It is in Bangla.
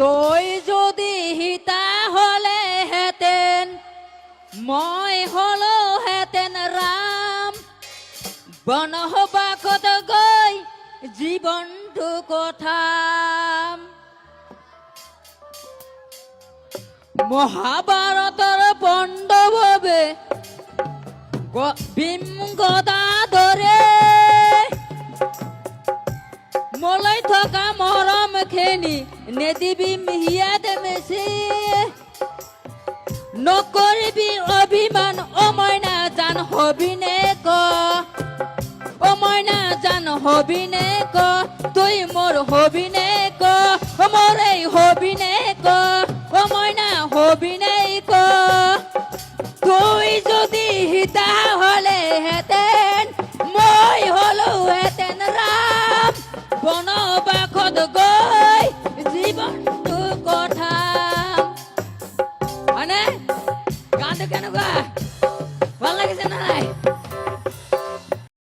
তই যদি হিতা হলে হেতেন মই হলো হেতেন রাম বনবাসত গৈ জীৱনটো কথাম মহাভাৰতৰ পাণ্ডৱে ভীম গদা ধৰে মলৈ থকা মৰম খেনি নেদিবি মিহিয়াত মেচি নকৰিবি অভিমান অ মইনা জান হবিনে ক অ মইনা জান হবিনে ক তুই মোর হবিনে ক মোর এই হবিনে ক অ মইনা হবিনে ক তুই যদি হিতা হলে হেতেন মই হলো হেতেন রাম বনবাসত গৈ জীৱনটো কথা মানে গানটো কেনেকুৱা ভাল লাগিছে নাই